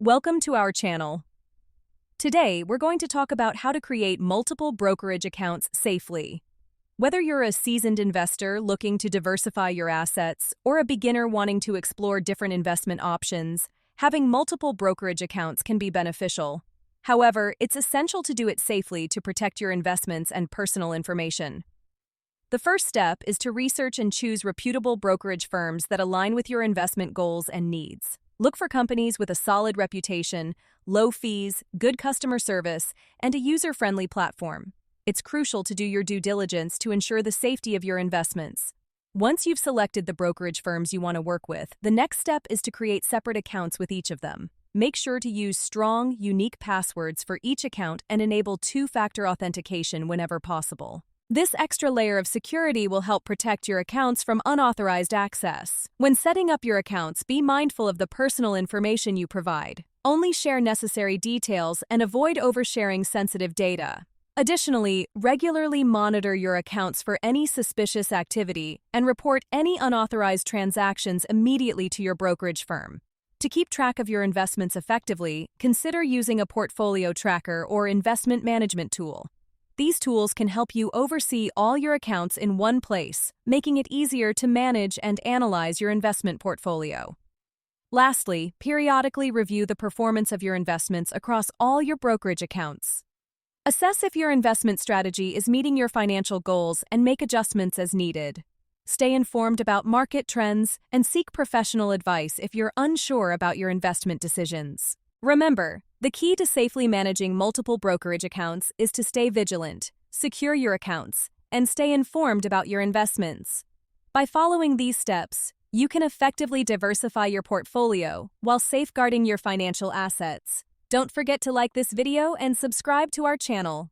Welcome to our channel. Today, we're going to talk about how to create multiple brokerage accounts safely. Whether you're a seasoned investor looking to diversify your assets or a beginner wanting to explore different investment options, having multiple brokerage accounts can be beneficial. However, it's essential to do it safely to protect your investments and personal information. The first step is to research and choose reputable brokerage firms that align with your investment goals and needs. Look for companies with a solid reputation, low fees, good customer service, and a user-friendly platform. It's crucial to do your due diligence to ensure the safety of your investments. Once you've selected the brokerage firms you want to work with, the next step is to create separate accounts with each of them. Make sure to use strong, unique passwords for each account and enable two-factor authentication whenever possible. This extra layer of security will help protect your accounts from unauthorized access. When setting up your accounts, be mindful of the personal information you provide. Only share necessary details and avoid oversharing sensitive data. Additionally, regularly monitor your accounts for any suspicious activity and report any unauthorized transactions immediately to your brokerage firm. To keep track of your investments effectively, consider using a portfolio tracker or investment management tool. These tools can help you oversee all your accounts in one place, making it easier to manage and analyze your investment portfolio. Lastly, periodically review the performance of your investments across all your brokerage accounts. Assess if your investment strategy is meeting your financial goals and make adjustments as needed. Stay informed about market trends and seek professional advice if you're unsure about your investment decisions. Remember, the key to safely managing multiple brokerage accounts is to stay vigilant, secure your accounts, and stay informed about your investments. By following these steps, you can effectively diversify your portfolio while safeguarding your financial assets. Don't forget to like this video and subscribe to our channel.